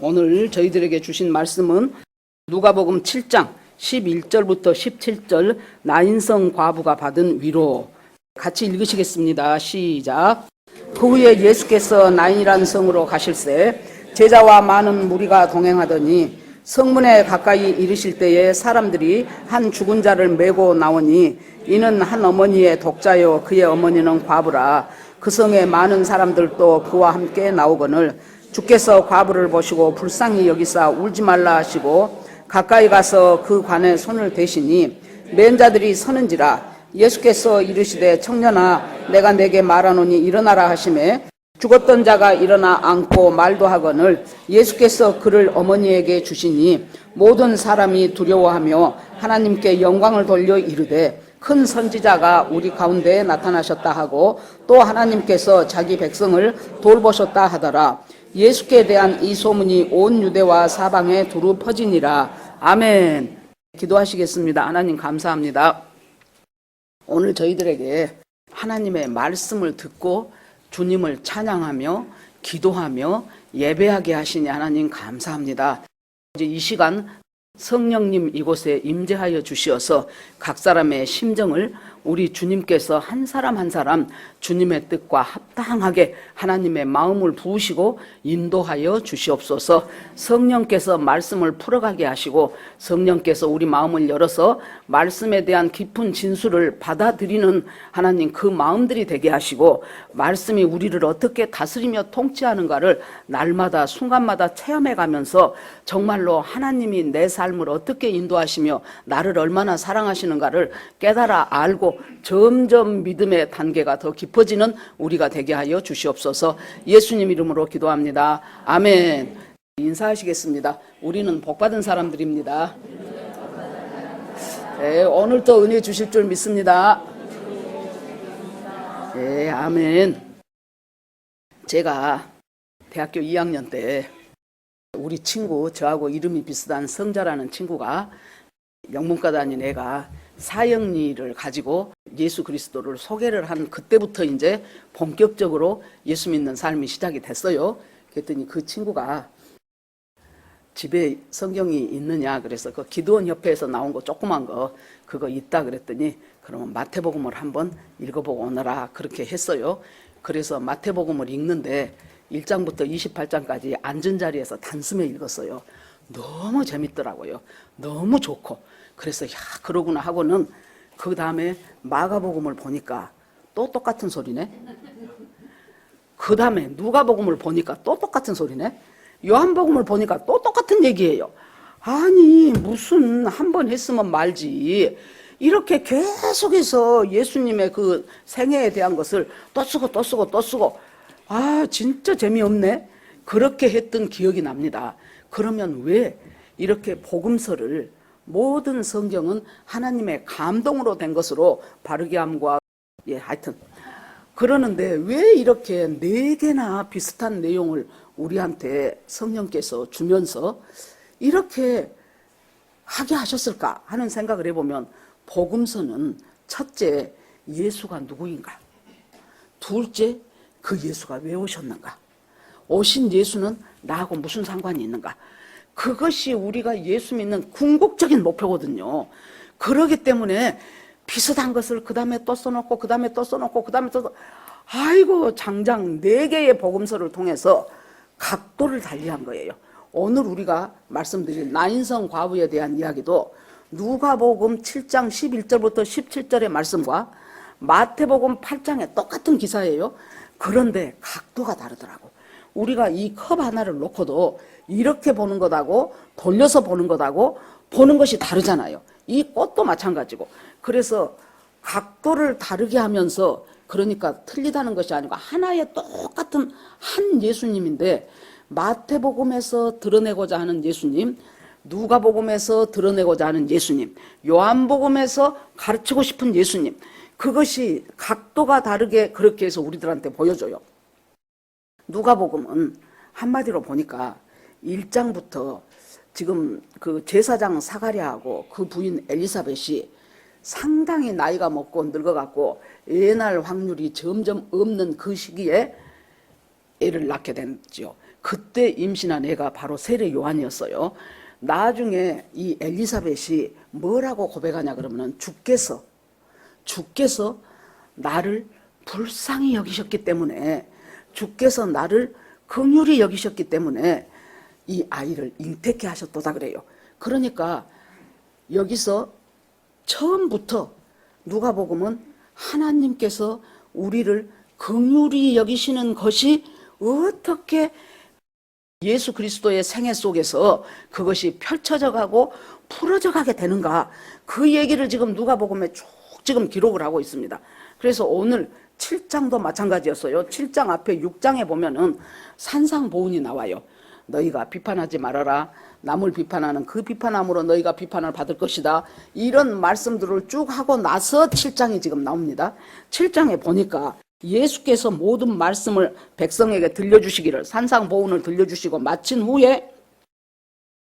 오늘 저희들에게 주신 말씀은 누가복음 7장 11절부터 17절 나인성 과부가 받은 위로. 같이 읽으시겠습니다. 시작. 그 후에 예수께서 나인이라는 성으로 가실새 제자와 많은 무리가 동행하더니 성문에 가까이 이르실 때에 사람들이 한 죽은 자를 메고 나오니 이는 한 어머니의 독자요 그의 어머니는 과부라. 그 성에 많은 사람들도 그와 함께 나오거늘 주께서 과부를 보시고 불쌍히 여기사 울지 말라 하시고 가까이 가서 그 관에 손을 대시니 맨 자들이 서는지라. 예수께서 이르시되 청년아 내가 내게 말하노니 일어나라 하시매 죽었던 자가 일어나 앉고 말도 하거늘 예수께서 그를 어머니에게 주시니 모든 사람이 두려워하며 하나님께 영광을 돌려 이르되 큰 선지자가 우리 가운데에 나타나셨다 하고 또 하나님께서 자기 백성을 돌보셨다 하더라. 예수께 대한 이 소문이 온 유대와 사방에 두루 퍼지니라. 아멘. 기도하시겠습니다. 하나님 감사합니다. 오늘 저희들에게 하나님의 말씀을 듣고 주님을 찬양하며 기도하며 예배하게 하시니 하나님 감사합니다. 이제 이 시간 성령님 이곳에 임재하여 주시어서 각 사람의 심정을 우리 주님께서 한 사람 한 사람 주님의 뜻과 합당하게 하나님의 마음을 부으시고 인도하여 주시옵소서. 성령께서 말씀을 풀어가게 하시고 성령께서 우리 마음을 열어서 말씀에 대한 깊은 진수를 받아들이는 하나님 그 마음들이 되게 하시고 말씀이 우리를 어떻게 다스리며 통치하는가를 날마다 순간마다 체험해 가면서 정말로 하나님이 내 삶을 어떻게 인도하시며 나를 얼마나 사랑하시는가를 깨달아 알고 점점 믿음의 단계가 더 깊어지는 우리가 되게 하여 주시옵소서. 예수님 이름으로 기도합니다. 아멘. 인사하시겠습니다. 우리는 복받은 사람들입니다. 네, 오늘도 은혜 주실 줄 믿습니다. 네, 아멘. 제가 대학교 2학년 때 우리 친구, 저하고 이름이 비슷한 성자라는 친구가 영문과 다닌 애가 사형리를 가지고 예수 그리스도를 소개를 한 그때부터 이제 본격적으로 예수 믿는 삶이 시작이 됐어요. 그랬더니 그 친구가 집에 성경이 있느냐 그래서 그 기도원 협회에서 나온 거 조그만 거 그거 있다 그랬더니 그러면 마태복음을 한번 읽어보고 오너라 그렇게 했어요. 그래서 마태복음을 읽는데 1장부터 28장까지 앉은 자리에서 단숨에 읽었어요. 너무 재밌더라고요. 너무 좋고. 그래서 야 그러구나 하고는 그 다음에 마가복음을 보니까 또 똑같은 소리네. 그 다음에 누가복음을 보니까 또 똑같은 소리네. 요한복음을 보니까 또 똑같은 얘기예요. 아니 무슨 한 번 했으면 말지 이렇게 계속해서 예수님의 그 생애에 대한 것을 또 쓰고 아 진짜 재미없네. 그렇게 했던 기억이 납니다. 그러면 왜 이렇게 복음서를 모든 성경은 하나님의 감동으로 된 것으로 바르게 함과 하여튼 그러는데 왜 이렇게 4개나 비슷한 내용을 우리한테 성령께서 주면서 이렇게 하게 하셨을까 하는 생각을 해보면 복음서는 첫째 예수가 누구인가, 둘째 그 예수가 왜 오셨는가, 오신 예수는 나하고 무슨 상관이 있는가, 그것이 우리가 예수 믿는 궁극적인 목표거든요. 그러기 때문에 비슷한 것을 그 다음에 또 써놓고 그 다음에 또 써놓고 그 다음에 또 아이고 장장 4개의 복음서를 통해서 각도를 달리한 거예요. 오늘 우리가 말씀드린 나인성 과부에 대한 이야기도 누가복음 7장 11절부터 17절의 말씀과 마태복음 8장의 똑같은 기사예요. 그런데 각도가 다르더라고. 우리가 이 컵 하나를 놓고도 이렇게 보는 것하고 돌려서 보는 것하고 보는 것이 다르잖아요. 이 꽃도 마찬가지고. 그래서 각도를 다르게 하면서 그러니까 틀리다는 것이 아니고 하나의 똑같은 한 예수님인데 마태복음에서 드러내고자 하는 예수님, 누가복음에서 드러내고자 하는 예수님, 요한복음에서 가르치고 싶은 예수님, 그것이 각도가 다르게 그렇게 해서 우리들한테 보여줘요. 누가복음은 한마디로 보니까 1장부터 지금 그 제사장 사가랴하고 그 부인 엘리사벳이 상당히 나이가 먹고 늙어갖고 애 낳을 확률이 점점 없는 그 시기에 애를 낳게 됐죠. 그때 임신한 애가 바로 세례 요한이었어요. 나중에 이 엘리사벳이 뭐라고 고백하냐 그러면은 주께서 나를 불쌍히 여기셨기 때문에, 주께서 나를 긍휼히 여기셨기 때문에 이 아이를 잉태케 하셨도다 그래요. 그러니까 여기서 처음부터 누가복음은 하나님께서 우리를 긍휼히 여기시는 것이 어떻게 예수 그리스도의 생애 속에서 그것이 펼쳐져 가고 풀어져 가게 되는가, 그 얘기를 지금 누가복음에 쭉 지금 기록을 하고 있습니다. 그래서 오늘 7장도 마찬가지였어요. 7장 앞에 6장에 보면은 산상보훈이 나와요. 너희가 비판하지 말아라. 남을 비판하는 그 비판함으로 너희가 비판을 받을 것이다. 이런 말씀들을 쭉 하고 나서 7장이 지금 나옵니다. 7장에 보니까 예수께서 모든 말씀을 백성에게 들려주시기를, 산상보훈을 들려주시고 마친 후에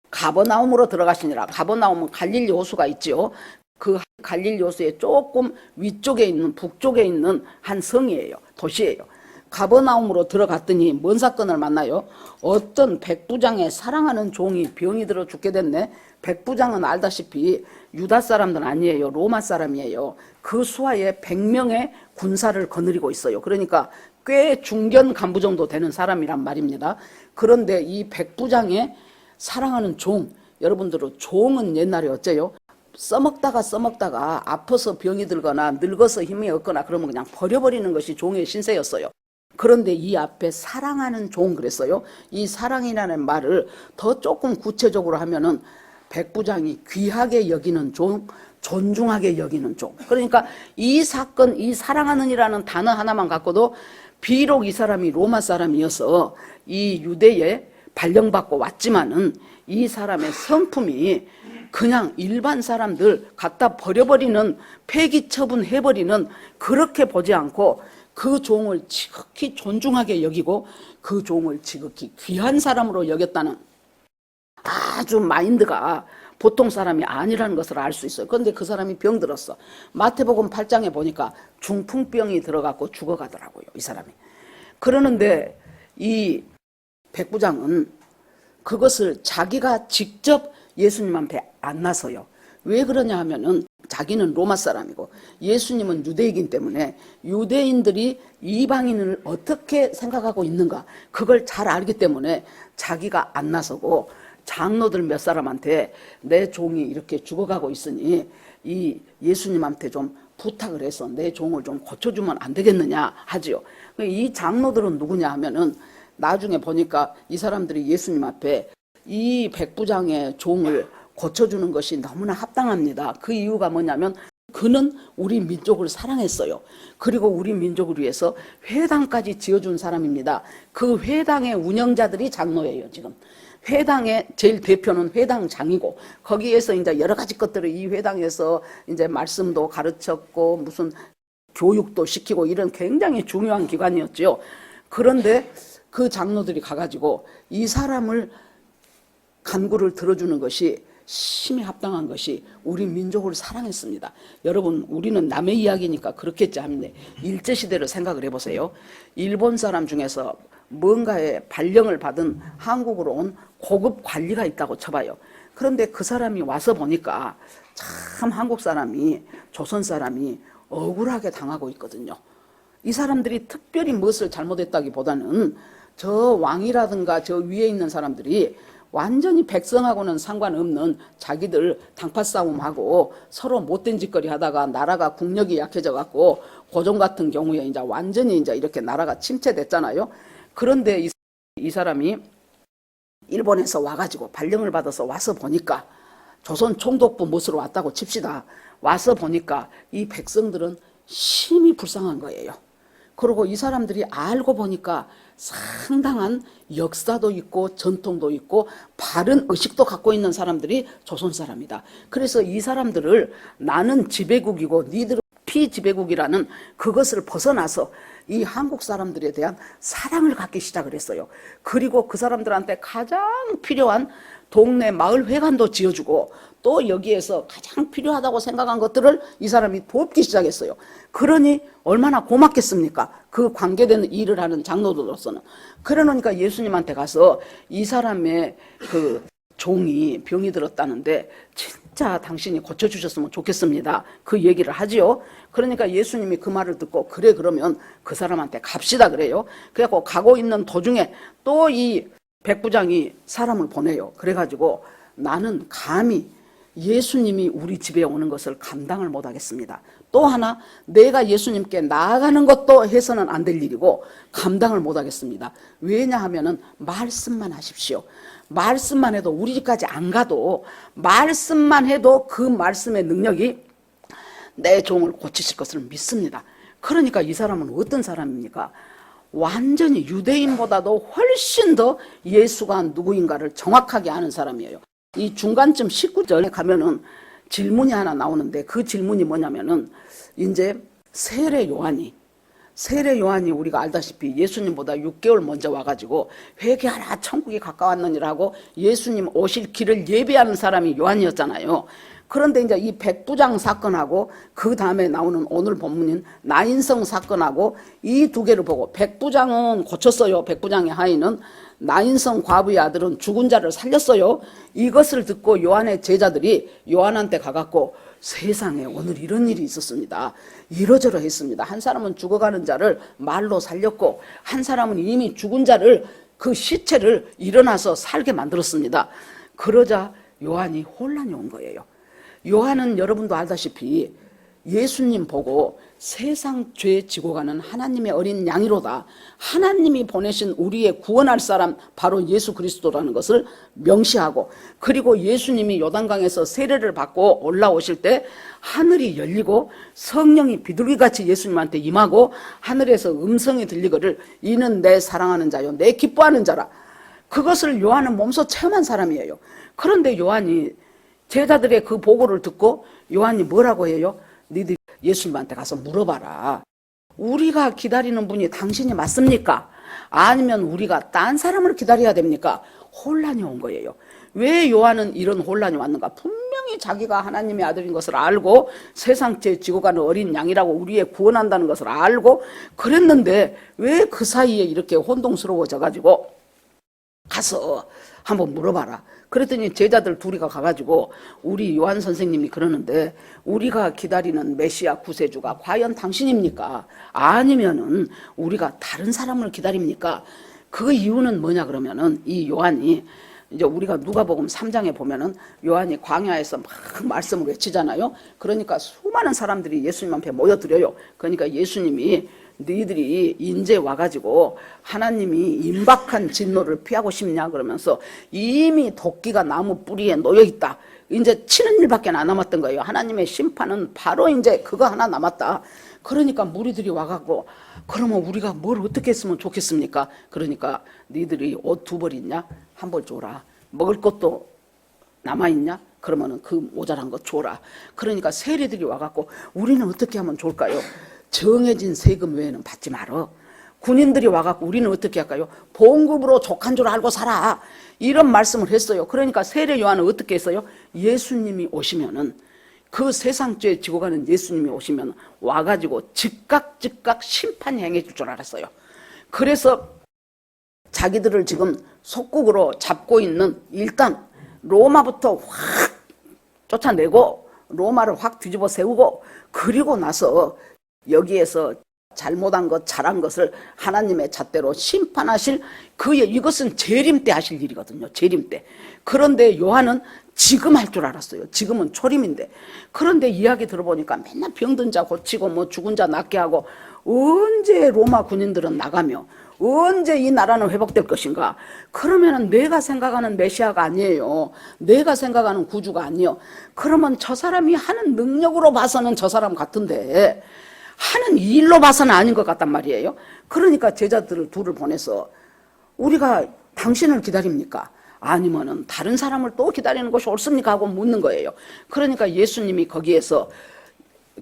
가버나움으로 들어가시니라. 가버나움은 갈릴리 호수가 있지요. 그 갈릴리 호수의 조금 위쪽에 있는, 북쪽에 있는 한 성이에요. 도시예요. 가버나움으로 들어갔더니 뭔 사건을 만나요? 어떤 백부장의 사랑하는 종이 병이 들어 죽게 됐네. 백부장은 알다시피 유다 사람들은 아니에요. 로마 사람이에요. 그 수하에 100명의 군사를 거느리고 있어요. 그러니까 꽤 중견 간부 정도 되는 사람이란 말입니다. 그런데 이 백부장의 사랑하는 종, 여러분들은 종은 옛날에 어째요? 써먹다가 아파서 병이 들거나 늙어서 힘이 없거나 그러면 그냥 버려버리는 것이 종의 신세였어요. 그런데 이 앞에 사랑하는 종 그랬어요. 이 사랑이라는 말을 더 조금 구체적으로 하면은 백부장이 귀하게 여기는 종, 존중하게 여기는 종. 그러니까 이 사건, 이 사랑하는이라는 단어 하나만 갖고도 비록 이 사람이 로마 사람이어서 이 유대에 발령받고 왔지만은 이 사람의 성품이 그냥 일반 사람들 갖다 버려버리는, 폐기 처분해버리는, 그렇게 보지 않고 그 종을 지극히 존중하게 여기고 그 종을 지극히 귀한 사람으로 여겼다는 아주 마인드가 보통 사람이 아니라는 것을 알 수 있어요. 그런데 그 사람이 병들었어. 마태복음 8장에 보니까 중풍병이 들어가고 죽어가더라고요, 이 사람이. 그러는데 이 백부장은 그것을 자기가 직접 예수님 앞에 안 나서요. 왜 그러냐 하면은 자기는 로마 사람이고 예수님은 유대인이기 때문에 유대인들이 이방인을 어떻게 생각하고 있는가 그걸 잘 알기 때문에 자기가 안 나서고 장로들 몇 사람한테 내 종이 이렇게 죽어가고 있으니 이 예수님한테 좀 부탁을 해서 내 종을 좀 고쳐주면 안 되겠느냐 하지요. 이 장로들은 누구냐 하면은 나중에 보니까 이 사람들이 예수님 앞에 이 백부장의 종을 고쳐주는 것이 너무나 합당합니다. 그 이유가 뭐냐면 그는 우리 민족을 사랑했어요. 그리고 우리 민족을 위해서 회당까지 지어준 사람입니다. 그 회당의 운영자들이 장로예요, 지금. 회당의 제일 대표는 회당장이고 거기에서 이제 여러 가지 것들을 이 회당에서 이제 말씀도 가르쳤고 무슨 교육도 시키고 이런 굉장히 중요한 기관이었죠. 그런데 그 장로들이 가가지고 이 사람을 간구를 들어주는 것이 심히 합당한 것이 우리 민족을 사랑했습니다. 여러분, 우리는 남의 이야기니까 그렇겠지 하는데 일제시대를 생각을 해보세요. 일본 사람 중에서 뭔가에 발령을 받은 한국으로 온 고급 관리가 있다고 쳐봐요. 그런데 그 사람이 와서 보니까 참 한국 사람이, 조선 사람이 억울하게 당하고 있거든요. 이 사람들이 특별히 무엇을 잘못했다기보다는 저 왕이라든가 저 위에 있는 사람들이 완전히 백성하고는 상관없는 자기들 당파 싸움하고 서로 못된 짓거리 하다가 나라가 국력이 약해져 갖고 고종 같은 경우에 이제 완전히 이제 이렇게 나라가 침체됐잖아요. 그런데 이 사람이 일본에서 와가지고 발령을 받아서 와서 보니까 조선 총독부 못으로 왔다고 칩시다. 와서 보니까 이 백성들은 심히 불쌍한 거예요. 그리고 이 사람들이 알고 보니까 상당한 역사도 있고 전통도 있고 바른 의식도 갖고 있는 사람들이 조선 사람이다. 그래서 이 사람들을 나는 지배국이고 니들은 피지배국이라는 그것을 벗어나서 이 한국 사람들에 대한 사랑을 갖기 시작을 했어요. 그리고 그 사람들한테 가장 필요한 동네 마을 회관도 지어주고 또 여기에서 가장 필요하다고 생각한 것들을 이 사람이 돕기 시작했어요. 그러니 얼마나 고맙겠습니까? 그 관계되는 일을 하는 장로들로서는. 그러니까 예수님한테 가서 이 사람의 그 종이 병이 들었다는데 진짜 당신이 고쳐주셨으면 좋겠습니다. 그 얘기를 하지요. 그러니까 예수님이 그 말을 듣고 그래 그러면 그 사람한테 갑시다 그래요. 그래갖고 가고 있는 도중에 또 이 백부장이 사람을 보내요. 그래가지고 나는 감히 예수님이 우리 집에 오는 것을 감당을 못하겠습니다. 또 하나 내가 예수님께 나아가는 것도 해서는 안 될 일이고 감당을 못하겠습니다. 왜냐하면은 말씀만 하십시오. 말씀만 해도 우리 집까지 안 가도 말씀만 해도 그 말씀의 능력이 내 종을 고치실 것을 믿습니다. 그러니까 이 사람은 어떤 사람입니까? 완전히 유대인보다도 훨씬 더 예수가 누구인가를 정확하게 아는 사람이에요. 이 중간쯤 19절에 가면은 질문이 하나 나오는데 그 질문이 뭐냐면은 이제 세례 요한이 우리가 알다시피 예수님보다 6개월 먼저 와가지고 회개하라 천국이 가까웠느니라고 예수님 오실 길을 예비하는 사람이 요한이었잖아요. 그런데 이제 이 백부장 사건하고 그 다음에 나오는 오늘 본문인 나인성 사건하고 이 두 개를 보고 백부장은 고쳤어요. 백부장의 하인은. 나인성 과부의 아들은 죽은 자를 살렸어요. 이것을 듣고 요한의 제자들이 요한한테 가갖고 세상에 오늘 이런 일이 있었습니다. 이러저러 했습니다. 한 사람은 죽어가는 자를 말로 살렸고 한 사람은 이미 죽은 자를 그 시체를 일어나서 살게 만들었습니다. 그러자 요한이 혼란이 온 거예요. 요한은 여러분도 알다시피 예수님 보고 세상 죄 지고 가는 하나님의 어린 양이로다. 하나님이 보내신 우리의 구원할 사람 바로 예수 그리스도라는 것을 명시하고 그리고 예수님이 요단강에서 세례를 받고 올라오실 때 하늘이 열리고 성령이 비둘기같이 예수님한테 임하고 하늘에서 음성이 들리거를 이는 내 사랑하는 자요 내 기뻐하는 자라. 그것을 요한은 몸소 체험한 사람이에요. 그런데 요한이 제자들의 그 보고를 듣고 요한이 뭐라고 해요? 너희들 예수님한테 가서 물어봐라. 우리가 기다리는 분이 당신이 맞습니까? 아니면 우리가 딴 사람을 기다려야 됩니까? 혼란이 온 거예요. 왜 요한은 이런 혼란이 왔는가? 분명히 자기가 하나님의 아들인 것을 알고 세상 죄 지고 가는 어린 양이라고 우리의 구원한다는 것을 알고 그랬는데 왜 그 사이에 이렇게 혼동스러워져 가지고 가서 한번 물어봐라. 그랬더니 제자들 둘이가 가가지고 우리 요한 선생님이 그러는데 우리가 기다리는 메시아 구세주가 과연 당신입니까? 아니면은 우리가 다른 사람을 기다립니까? 그 이유는 뭐냐 그러면은 이 요한이 이제 우리가 누가복음 3장에 보면은 요한이 광야에서 막 말씀을 외치잖아요. 그러니까 수많은 사람들이 예수님 앞에 모여들어요. 그러니까 예수님이 너희들이 인제 와가지고 하나님이 임박한 진노를 피하고 싶냐 그러면서 이미 도끼가 나무 뿌리에 놓여있다. 이제 치는 일밖에 안 남았던 거예요. 하나님의 심판은 바로 이제 그거 하나 남았다. 그러니까 무리들이 와갖고 그러면 우리가 뭘 어떻게 했으면 좋겠습니까? 그러니까 너희들이 옷 2벌 있냐? 1벌 줘라. 먹을 것도 남아있냐? 그러면은 그 모자란 거 줘라. 그러니까 세리들이 와갖고 우리는 어떻게 하면 좋을까요? 정해진 세금 외에는 받지 말어. 군인들이 와갖고 우리는 어떻게 할까요? 봉급으로 족한 줄 알고 살아. 이런 말씀을 했어요. 그러니까 세례 요한은 어떻게 했어요? 예수님이 오시면은 그 세상죄 지고 가는 예수님이 오시면 와가지고 즉각 심판이 행해질 줄 알았어요. 그래서 자기들을 지금 속국으로 잡고 있는 일단 로마부터 확 쫓아내고 로마를 확 뒤집어 세우고 그리고 나서 여기에서 잘못한 것, 잘한 것을 하나님의 잣대로 심판하실 이것은 재림 때 하실 일이거든요. 재림 때. 그런데 요한은 지금 할 줄 알았어요. 지금은 초림인데. 그런데 이야기 들어보니까 맨날 병든 자 고치고 뭐 죽은 자 낫게 하고 언제 로마 군인들은 나가며 언제 이 나라는 회복될 것인가? 그러면은 내가 생각하는 메시아가 아니에요. 내가 생각하는 구주가 아니에요. 그러면 저 사람이 하는 능력으로 봐서는 저 사람 같은데 하는 일로 봐서는 아닌 것 같단 말이에요. 그러니까 제자들을 둘을 보내서 우리가 당신을 기다립니까? 아니면은 다른 사람을 또 기다리는 것이 옳습니까? 하고 묻는 거예요. 그러니까 예수님이 거기에서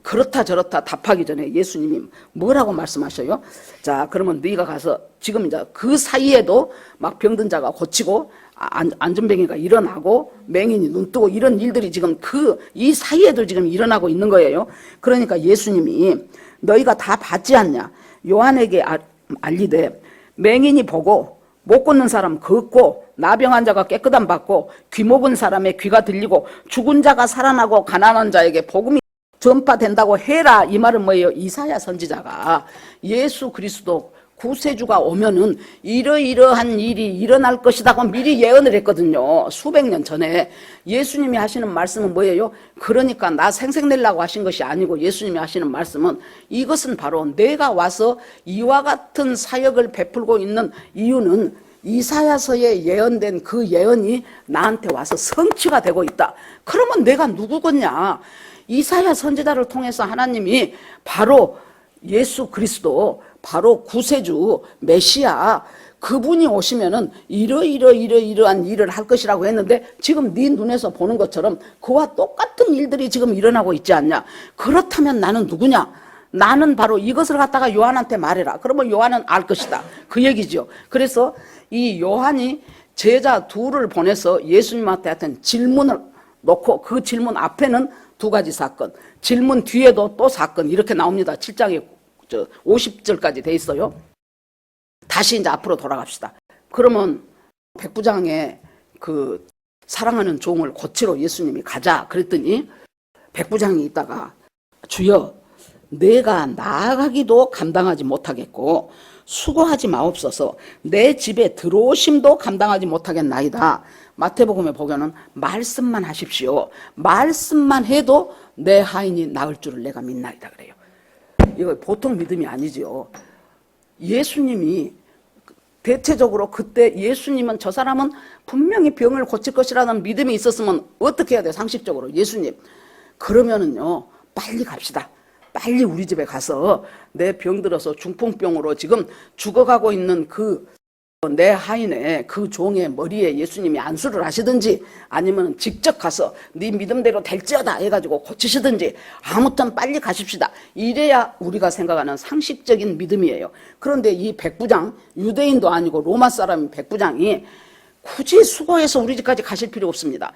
그렇다 저렇다 답하기 전에 예수님이 뭐라고 말씀하셔요? 자, 그러면 네가 가서 지금 이제 그 사이에도 막 병든 자가 고치고 안전뱅이가 일어나고 맹인이 눈 뜨고 이런 일들이 지금 이 사이에도 지금 일어나고 있는 거예요. 그러니까 예수님이 너희가 다 봤지 않냐? 요한에게 알리되 맹인이 보고 못 걷는 사람 걷고 나병 환자가 깨끗함 받고 귀 먹은 사람의 귀가 들리고 죽은 자가 살아나고 가난한 자에게 복음이 전파된다고 해라. 이 말은 뭐예요? 이사야 선지자가 예수 그리스도 구세주가 오면은 이러이러한 일이 일어날 것이라고 미리 예언을 했거든요. 수백 년 전에. 예수님이 하시는 말씀은 뭐예요? 그러니까 나 생색내려고 하신 것이 아니고 예수님이 하시는 말씀은 이것은 바로 내가 와서 이와 같은 사역을 베풀고 있는 이유는 이사야서에 예언된 그 예언이 나한테 와서 성취가 되고 있다. 그러면 내가 누구겠냐? 이사야 선지자를 통해서 하나님이 바로 예수 그리스도, 바로 구세주 메시아, 그분이 오시면은 이러한 일을 할 것이라고 했는데 지금 네 눈에서 보는 것처럼 그와 똑같은 일들이 지금 일어나고 있지 않냐? 그렇다면 나는 누구냐? 나는 바로 이것을 갖다가 요한한테 말해라. 그러면 요한은 알 것이다. 그 얘기죠. 그래서 이 요한이 제자 둘을 보내서 예수님한테 하여튼 질문을 놓고 그 질문 앞에는 두 가지 사건, 질문 뒤에도 또 사건 이렇게 나옵니다. 7장에 50절까지 돼 있어요. 다시 이제 앞으로 돌아갑시다. 그러면 백부장의 그 사랑하는 종을 고치러 예수님이 가자 그랬더니 백부장이 있다가 주여 내가 나아가기도 감당하지 못하겠고 수고하지 마옵소서 내 집에 들어오심도 감당하지 못하겠나이다. 마태복음에 보면은 말씀만 하십시오. 말씀만 해도 내 하인이 나을 줄을 내가 믿나이다 그래요. 이거 보통 믿음이 아니지요. 예수님이 대체적으로 그때 예수님은 저 사람은 분명히 병을 고칠 것이라는 믿음이 있었으면 어떻게 해야 돼? 상식적으로 예수님 그러면은요 빨리 갑시다. 빨리 우리 집에 가서 내 병 들어서 중풍병으로 지금 죽어가고 있는 내 하인의 그 종의 머리에 예수님이 안수를 하시든지 아니면 직접 가서 네 믿음대로 될지어다 해가지고 고치시든지 아무튼 빨리 가십시다. 이래야 우리가 생각하는 상식적인 믿음이에요. 그런데 이 백부장, 유대인도 아니고 로마 사람인 백부장이 굳이 수고해서 우리 집까지 가실 필요 없습니다.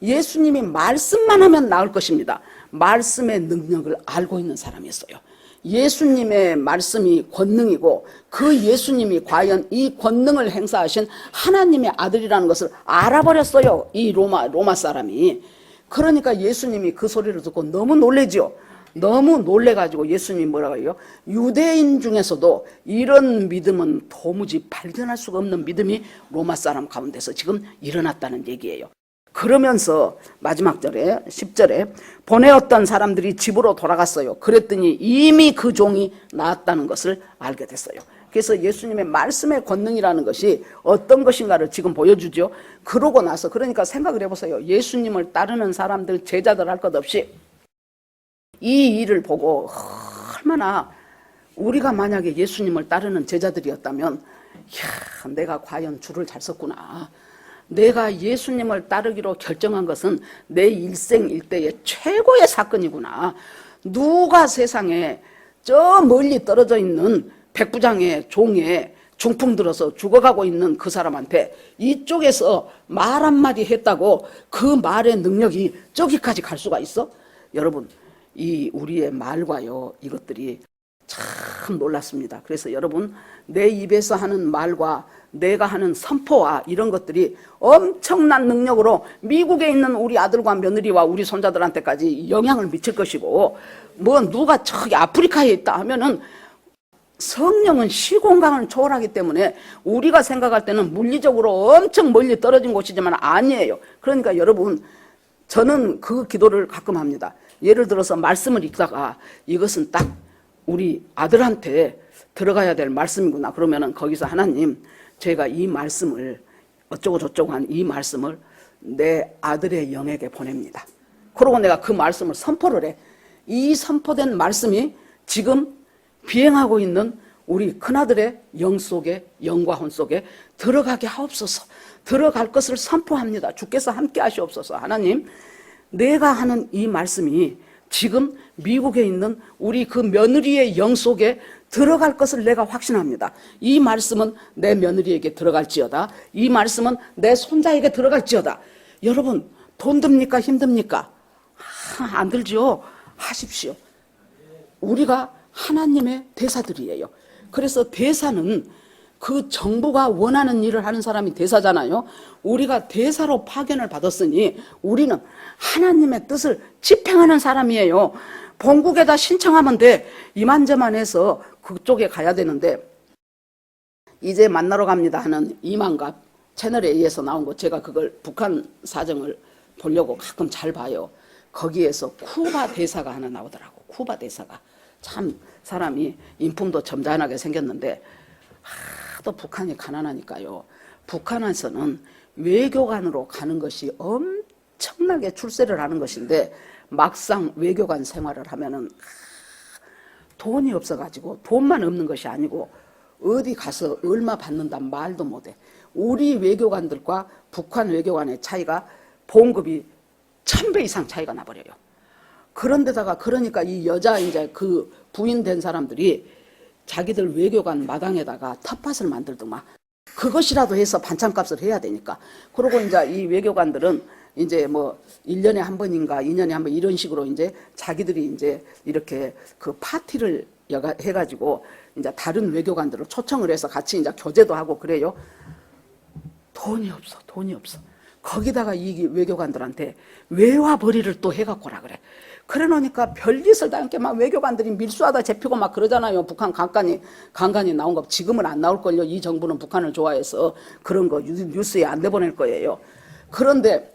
예수님이 말씀만 하면 나을 것입니다. 말씀의 능력을 알고 있는 사람이었어요. 예수님의 말씀이 권능이고 그 예수님이 과연 이 권능을 행사하신 하나님의 아들이라는 것을 알아버렸어요. 이 로마 사람이. 그러니까 예수님이 그 소리를 듣고 너무 놀래죠. 너무 놀래가지고 예수님이 뭐라고 해요? 유대인 중에서도 이런 믿음은 도무지 발견할 수가 없는 믿음이 로마 사람 가운데서 지금 일어났다는 얘기예요. 그러면서 마지막 절에 10절에 보내었던 사람들이 집으로 돌아갔어요. 그랬더니 이미 그 종이 나았다는 것을 알게 됐어요. 그래서 예수님의 말씀의 권능이라는 것이 어떤 것인가를 지금 보여주죠. 그러고 나서 그러니까 생각을 해보세요. 예수님을 따르는 사람들 제자들 할 것 없이 이 일을 보고 얼마나 우리가 만약에 예수님을 따르는 제자들이었다면 이야, 내가 과연 줄을 잘 섰구나. 내가 예수님을 따르기로 결정한 것은 내 일생 일대의 최고의 사건이구나. 누가 세상에 저 멀리 떨어져 있는 백부장의 종에 중풍 들어서 죽어가고 있는 그 사람한테 이쪽에서 말 한마디 했다고 그 말의 능력이 저기까지 갈 수가 있어? 여러분, 이 우리의 말과요, 이것들이 참 놀랐습니다. 그래서 여러분, 내 입에서 하는 말과 내가 하는 선포와 이런 것들이 엄청난 능력으로 미국에 있는 우리 아들과 며느리와 우리 손자들한테까지 영향을 미칠 것이고, 뭐 누가 저기 아프리카에 있다 하면은 성령은 시공간을 초월하기 때문에 우리가 생각할 때는 물리적으로 엄청 멀리 떨어진 곳이지만 아니에요. 그러니까 여러분, 저는 그 기도를 가끔 합니다. 예를 들어서 말씀을 읽다가 이것은 딱 우리 아들한테 들어가야 될 말씀이구나. 그러면은 거기서 하나님, 제가 이 말씀을 어쩌고 저쩌고 한 이 말씀을 내 아들의 영에게 보냅니다. 그러고 내가 그 말씀을 선포를 해. 이 선포된 말씀이 지금 비행하고 있는 우리 큰아들의 영 속에, 영과 혼 속에 들어가게 하옵소서. 들어갈 것을 선포합니다. 주께서 함께 하시옵소서. 하나님, 내가 하는 이 말씀이 지금 미국에 있는 우리 그 며느리의 영 속에 들어갈 것을 내가 확신합니다. 이 말씀은 내 며느리에게 들어갈지어다. 이 말씀은 내 손자에게 들어갈지어다. 여러분, 돈 듭니까? 힘듭니까? 안 들지요? 하십시오. 우리가 하나님의 대사들이에요. 그래서 대사는 그 정부가 원하는 일을 하는 사람이 대사잖아요. 우리가 대사로 파견을 받았으니 우리는 하나님의 뜻을 집행하는 사람이에요. 본국에다 신청하면 돼. 이만저만 해서 그쪽에 가야 되는데, 이제 만나러 갑니다 하는 이만갑 채널에 의해서 나온 거, 제가 그걸 북한 사정을 보려고 가끔 잘 봐요. 거기에서 쿠바 대사가 하나 나오더라고. 쿠바 대사가 참 사람이 인품도 점잖하게 생겼는데 하도 북한이 가난하니까요. 북한에서는 외교관으로 가는 것이 엄청나게 출세를 하는 것인데, 막상 외교관 생활을 하면은 돈이 없어가지고, 돈만 없는 것이 아니고 어디 가서 얼마 받는다 말도 못해. 우리 외교관들과 북한 외교관의 차이가 봉급이 1000배 이상 차이가 나버려요. 그런데다가 그러니까 이 여자 이제 그 부인 된 사람들이 자기들 외교관 마당에다가 텃밭을 만들더만, 그것이라도 해서 반찬값을 해야 되니까. 그러고 이제 이 외교관들은 이제 뭐 1년에 한 번인가 2년에 한 번 이런 식으로 이제 자기들이 이제 이렇게 그 파티를 해가지고 이제 다른 외교관들을 초청을 해서 같이 이제 교제도 하고 그래요. 돈이 없어, 돈이 없어. 거기다가 이 외교관들한테 외화벌이를 또 해갖고 오라 그래. 그래 놓으니까 별짓을 다 함께 막 외교관들이 밀수하다 잡히고 막 그러잖아요. 북한 간간히 나온 거. 지금은 안 나올걸요. 이 정부는 북한을 좋아해서 그런 거 뉴스에 안 내보낼 거예요. 그런데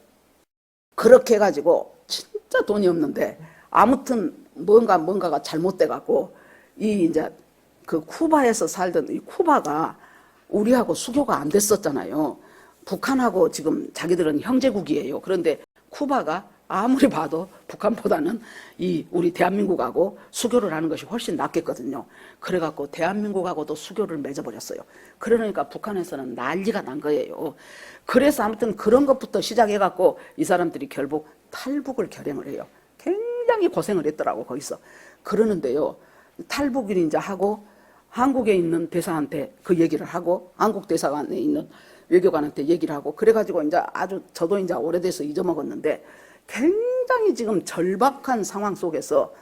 그렇게 해가지고 진짜 돈이 없는데 아무튼 뭔가가 잘못돼갖고 이 이제 그 쿠바에서 살던 이 쿠바가 우리하고 수교가 안 됐었잖아요. 북한하고 지금 자기들은 형제국이에요. 그런데 쿠바가 아무리 봐도 북한보다는 이 우리 대한민국하고 수교를 하는 것이 훨씬 낫겠거든요. 그래갖고 대한민국하고도 수교를 맺어버렸어요. 그러니까 북한에서는 난리가 난 거예요. 그래서 아무튼 그런 것부터 시작해갖고 이 사람들이 결국 탈북을 결행을 해요. 굉장히 고생을 했더라고 거기서. 그러는데요, 탈북을 이제 하고 한국에 있는 대사한테 그 얘기를 하고, 한국 대사관에 있는 외교관한테 얘기를 하고, 그래가지고 이제 아주 저도 이제 오래돼서 잊어먹었는데 굉장히 지금 절박한 상황 속에서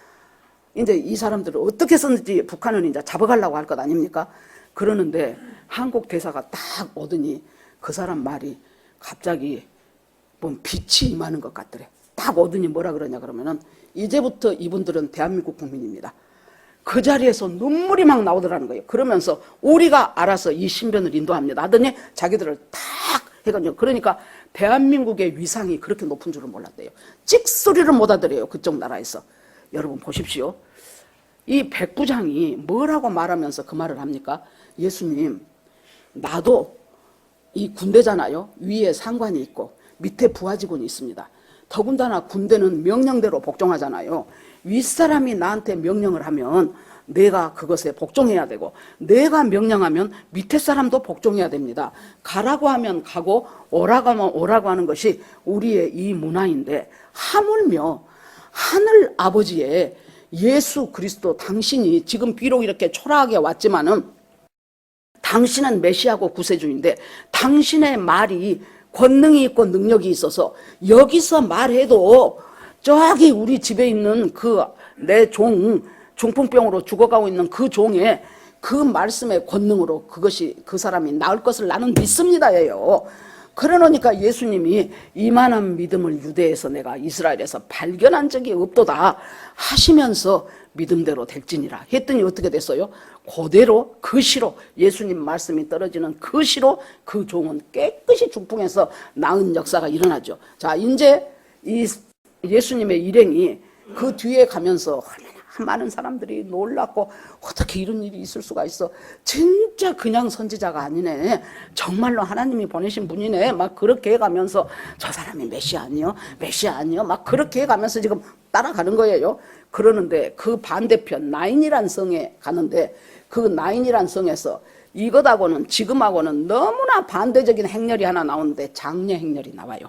이제 이 사람들을 어떻게 해서든지 북한은 이제 잡아가려고 할 것 아닙니까? 그러는데 한국 대사가 딱 오더니 그 사람 말이 갑자기 뭐 빛이 임하는 것 같더래. 딱 오더니 뭐라 그러냐 그러면은, 이제부터 이분들은 대한민국 국민입니다. 그 자리에서 눈물이 막 나오더라는 거예요. 그러면서 우리가 알아서 이 신변을 인도합니다 하더니 자기들을 탁 해가지고, 그러니까 대한민국의 위상이 그렇게 높은 줄은 몰랐대요. 찍소리를 못 하더래요, 그쪽 나라에서. 여러분 보십시오. 이 백부장이 뭐라고 말하면서 그 말을 합니까? 예수님, 나도 이 군대잖아요. 위에 상관이 있고 밑에 부하직원이 있습니다. 더군다나 군대는 명령대로 복종하잖아요. 윗사람이 나한테 명령을 하면 내가 그것에 복종해야 되고, 내가 명령하면 밑에 사람도 복종해야 됩니다. 가라고 하면 가고 오라고 하면 오라고 하는 것이 우리의 이 문화인데, 하물며 하늘 아버지의 예수 그리스도 당신이 지금 비록 이렇게 초라하게 왔지만은 당신은 메시아고 구세주인데 당신의 말이 권능이 있고 능력이 있어서 여기서 말해도 저기 우리 집에 있는 그 내 중풍병으로 죽어가고 있는 그 종의 그 말씀의 권능으로 그것이 그 사람이 나을 것을 나는 믿습니다예요. 그러니까 예수님이 이만한 믿음을 유대에서 내가 이스라엘에서 발견한 적이 없도다 하시면서 믿음대로 될지니라 했더니 어떻게 됐어요? 그대로 그 시로 예수님 말씀이 떨어지는 그 시로 그 종은 깨끗이 중풍해서 나은 역사가 일어나죠. 자, 이제 이 예수님의 일행이 그 뒤에 가면서 많은 사람들이 놀랐고, 어떻게 이런 일이 있을 수가 있어, 진짜 그냥 선지자가 아니네, 정말로 하나님이 보내신 분이네, 막 그렇게 해가면서 저 사람이 메시아 아니요, 메시아 아니요, 막 그렇게 해가면서 지금 따라가는 거예요. 그러는데 그 반대편 나인이란 성에 가는데, 그 나인이란 성에서 이것하고는 지금하고는 너무나 반대적인 행렬이 하나 나오는데 장례 행렬이 나와요.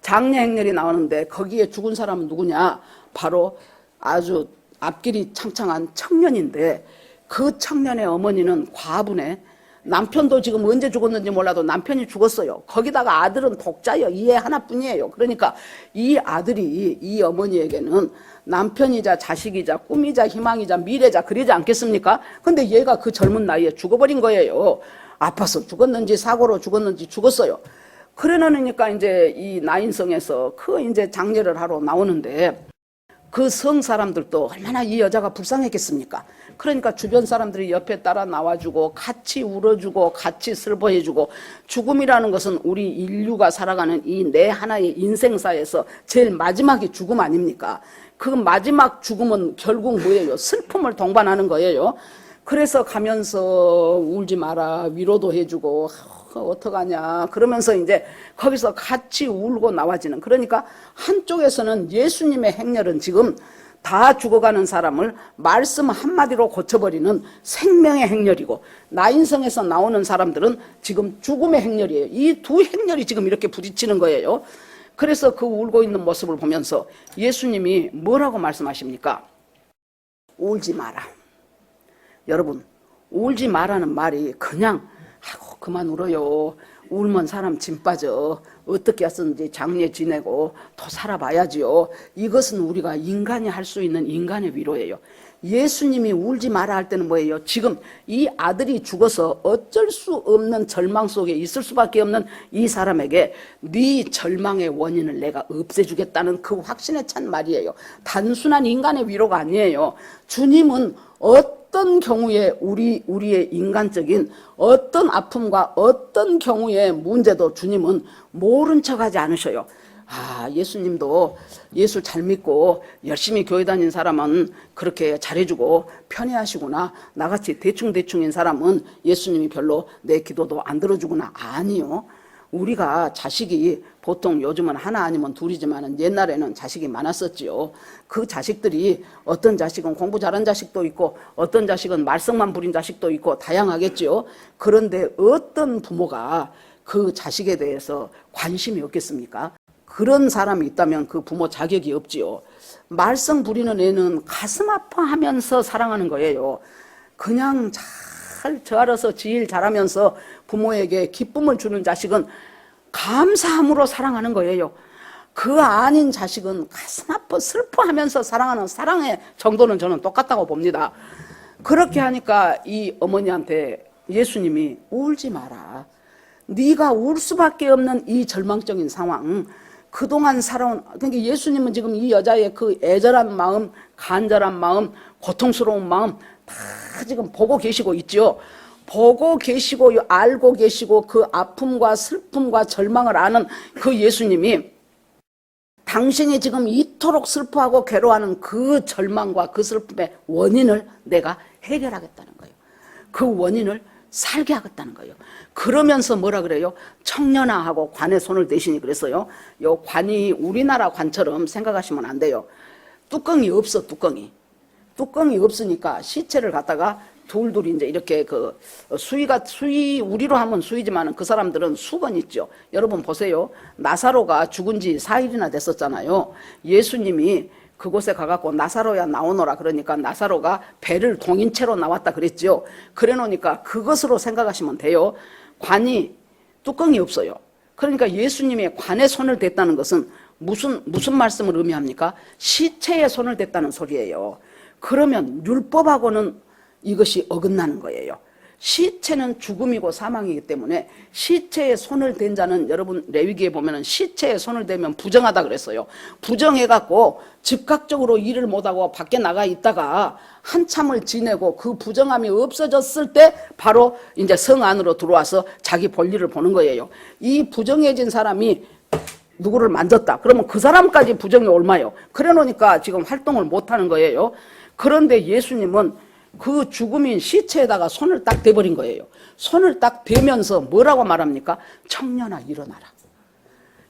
장례 행렬이 나오는데 거기에 죽은 사람은 누구냐? 바로 아주 앞길이 창창한 청년인데 그 청년의 어머니는 과부네. 남편도 지금 언제 죽었는지 몰라도 남편이 죽었어요. 거기다가 아들은 독자요. 이 애 하나뿐이에요. 그러니까 이 아들이 이 어머니에게는 남편이자 자식이자 꿈이자 희망이자 미래자 그러지 않겠습니까? 근데 얘가 그 젊은 나이에 죽어버린 거예요. 아파서 죽었는지 사고로 죽었는지 죽었어요. 그러니까 이제 이 나인성에서 그 이제 장례를 하러 나오는데 그 성 사람들도 얼마나 이 여자가 불쌍했겠습니까? 그러니까 주변 사람들이 옆에 따라 나와주고 같이 울어주고 같이 슬퍼해주고 죽음이라는 것은 우리 인류가 살아가는 이 내 하나의 인생사에서 제일 마지막이 죽음 아닙니까? 그 마지막 죽음은 결국 뭐예요? 슬픔을 동반하는 거예요. 그래서 가면서 울지 마라 위로도 해주고 어떡하냐 그러면서 이제 거기서 같이 울고 나와지는 그러니까 한쪽에서는 예수님의 행렬은 지금 다 죽어가는 사람을 말씀 한마디로 고쳐버리는 생명의 행렬이고 나인성에서 나오는 사람들은 지금 죽음의 행렬이에요. 이 두 행렬이 지금 이렇게 부딪히는 거예요. 그래서 그 울고 있는 모습을 보면서 예수님이 뭐라고 말씀하십니까? 울지 마라. 여러분 울지 마라는 말이 그냥 아이고 그만 울어요. 울면 사람 짐 빠져. 어떻게 했었는지 장례 지내고 더 살아봐야지요. 이것은 우리가 인간이 할 수 있는 인간의 위로예요. 예수님이 울지 마라 할 때는 뭐예요? 지금 이 아들이 죽어서 어쩔 수 없는 절망 속에 있을 수밖에 없는 이 사람에게 네 절망의 원인을 내가 없애주겠다는 그 확신에 찬 말이에요. 단순한 인간의 위로가 아니에요. 주님은 어떤 경우에 우리의 인간적인 어떤 아픔과 어떤 경우의 문제도 주님은 모른 척하지 않으셔요. 아, 예수님도 예수 잘 믿고 열심히 교회 다닌 사람은 그렇게 잘해주고 편애하시구나. 나같이 대충대충인 사람은 예수님이 별로 내 기도도 안 들어주구나. 아니요. 우리가 자식이 보통 요즘은 하나 아니면 둘이지만 옛날에는 자식이 많았었지요. 그 자식들이 어떤 자식은 공부 잘한 자식도 있고 어떤 자식은 말썽만 부린 자식도 있고 다양하겠지요. 그런데 어떤 부모가 그 자식에 대해서 관심이 없겠습니까? 그런 사람이 있다면 그 부모 자격이 없지요. 말썽 부리는 애는 가슴 아파하면서 사랑하는 거예요. 그냥 잘 저 알아서 지 일 잘하면서 부모에게 기쁨을 주는 자식은 감사함으로 사랑하는 거예요. 그 아닌 자식은 가슴 아파 슬퍼하면서 사랑하는 사랑의 정도는 저는 똑같다고 봅니다. 그렇게 하니까 이 어머니한테 예수님이 울지 마라. 네가 울 수밖에 없는 이 절망적인 상황 그동안 살아온 그러니까 예수님은 지금 이 여자의 그 애절한 마음 간절한 마음 고통스러운 마음 다 지금 보고 계시고 있죠. 보고 계시고 알고 계시고 그 아픔과 슬픔과 절망을 아는 그 예수님이 당신이 지금 이토록 슬퍼하고 괴로워하는 그 절망과 그 슬픔의 원인을 내가 해결하겠다는 거예요. 그 원인을 살게 하겠다는 거예요. 그러면서 뭐라 그래요? 청년아하고 관에 손을 대시니 그랬어요. 요 관이 우리나라 관처럼 생각하시면 안 돼요. 뚜껑이 없어, 뚜껑이. 뚜껑이 없으니까 시체를 갖다가 둘둘 이제 이렇게 그 수위 우리로 하면 수위지만은 그 사람들은 수건 있죠. 여러분 보세요. 나사로가 죽은 지 4일이나 됐었잖아요. 예수님이 그곳에 가갖고 나사로야 나오너라 그러니까 나사로가 배를 동인 채로 나왔다 그랬죠. 그래 놓으니까 그것으로 생각하시면 돼요. 관이 뚜껑이 없어요. 그러니까 예수님의 관에 손을 댔다는 것은 무슨 말씀을 의미합니까? 시체에 손을 댔다는 소리예요. 그러면 율법하고는 이것이 어긋나는 거예요. 시체는 죽음이고 사망이기 때문에 시체에 손을 댄 자는 여러분 레위기에 보면은 시체에 손을 대면 부정하다 그랬어요. 부정해갖고 즉각적으로 일을 못하고 밖에 나가 있다가 한참을 지내고 그 부정함이 없어졌을 때 바로 이제 성 안으로 들어와서 자기 볼일을 보는 거예요. 이 부정해진 사람이 누구를 만졌다. 그러면 그 사람까지 부정이 옮아요. 그래 놓으니까 지금 활동을 못하는 거예요. 그런데 예수님은 그 죽음인 시체에다가 손을 딱 대버린 거예요. 손을 딱 대면서 뭐라고 말합니까? 청년아 일어나라.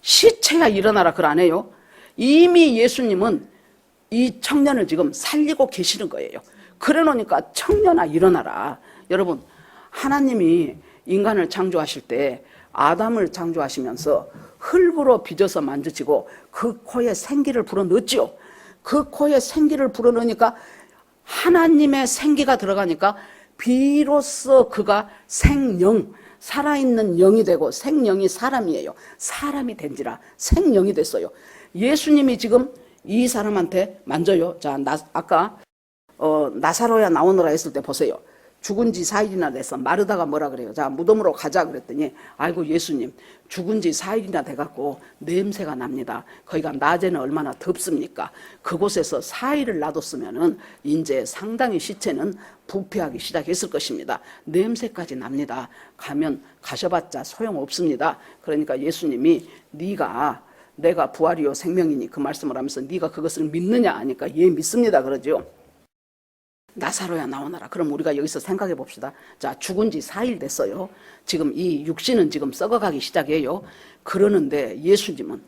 시체야 일어나라 그걸 안 해요. 이미 예수님은 이 청년을 지금 살리고 계시는 거예요. 그래 놓으니까 청년아 일어나라. 여러분 하나님이 인간을 창조하실 때 아담을 창조하시면서 흙으로 빚어서 만드시고 그 코에 생기를 불어넣었지요. 그 코에 생기를 불어넣으니까 하나님의 생기가 들어가니까 비로소 그가 생영, 살아있는 영이 되고, 생영이 사람이에요. 사람이 된지라 생영이 됐어요. 예수님이 지금 이 사람한테 만져요. 자, 아까 나사로야 나오너라 했을 때 보세요. 죽은 지 4일이나 돼서 마르다가 뭐라 그래요? 자, 무덤으로 가자 그랬더니, 아이고 예수님, 죽은 지 4일이나 돼갖고 냄새가 납니다. 거기가 낮에는 얼마나 덥습니까? 그곳에서 4일을 놔뒀으면은 이제 상당히 시체는 부패하기 시작했을 것입니다. 냄새까지 납니다. 가셔봤자 소용없습니다. 그러니까 예수님이 내가 부활이요 생명이니 그 말씀을 하면서 네가 그것을 믿느냐 하니까 예 믿습니다 그러죠. 나사로야 나오너라. 그럼 우리가 여기서 생각해 봅시다. 자, 죽은 지 4일 됐어요. 지금 이 육신은 지금 썩어가기 시작해요. 그러는데 예수님은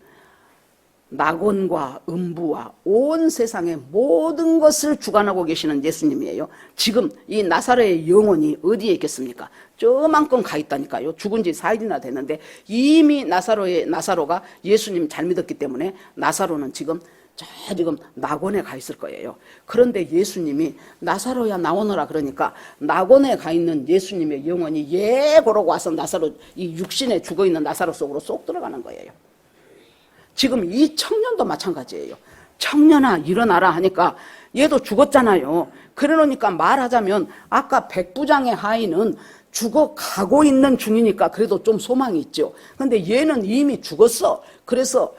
낙원과 음부와 온 세상의 모든 것을 주관하고 계시는 예수님이에요. 지금 이 나사로의 영혼이 어디에 있겠습니까? 저만큼 가 있다니까요. 죽은 지 4일이나 됐는데 이미 나사로가 예수님 잘 믿었기 때문에 나사로는 지금 낙원에 가 있을 거예요. 그런데 예수님이 나사로야 나오너라 그러니까 낙원에 가 있는 예수님의 영혼이 그러고 와서 이 육신에 죽어있는 나사로 속으로 쏙 들어가는 거예요. 지금 이 청년도 마찬가지예요. 청년아 일어나라 하니까 얘도 죽었잖아요. 그래 놓으니까 말하자면 아까 백부장의 하인은 죽어가고 있는 중이니까 그래도 좀 소망이 있죠. 근데 얘는 이미 죽었어. 그래서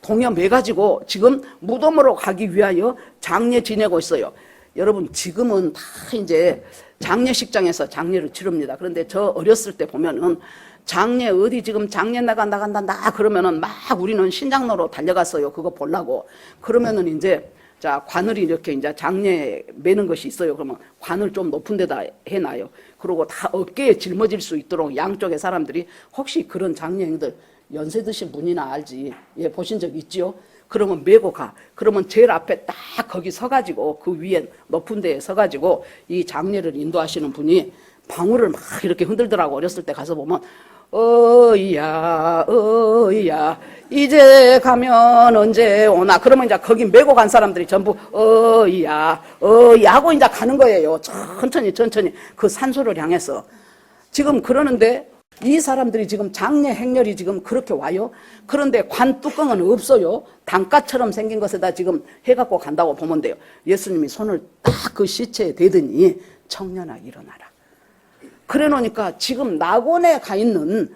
동여매가지고 지금 무덤으로 가기 위하여 장례 지내고 있어요. 여러분 지금은 다 이제 장례식장에서 장례를 치릅니다. 그런데 저 어렸을 때 보면은 장례 어디 지금 장례 나간다 그러면은 막 우리는 신장로로 달려갔어요. 그거 보려고. 그러면은 이제 자 관을 이렇게 이제 장례 매는 것이 있어요. 그러면 관을 좀 높은 데다 해놔요. 그리고 다 어깨에 짊어질 수 있도록 양쪽의 사람들이 혹시 그런 장례행들 연세 드신 분이나 알지. 예, 보신 적 있죠? 그러면 메고 가. 그러면 제일 앞에 딱 거기 서가지고 그 위에 높은 데에 서가지고 이 장례를 인도하시는 분이 방울을 막 이렇게 흔들더라고. 어렸을 때 가서 보면 어이야 이제 가면 언제 오나. 그러면 이제 거기 메고 간 사람들이 전부 어이야 하고 이제 가는 거예요. 천천히 그 산소를 향해서. 지금 그러는데 이 사람들이 지금 장례 행렬이 지금 그렇게 와요. 그런데 관 뚜껑은 없어요. 단가처럼 생긴 것에다 지금 해갖고 간다고 보면 돼요. 예수님이 손을 딱 그 시체에 대더니 청년아 일어나라. 그래 놓으니까 지금 낙원에 가 있는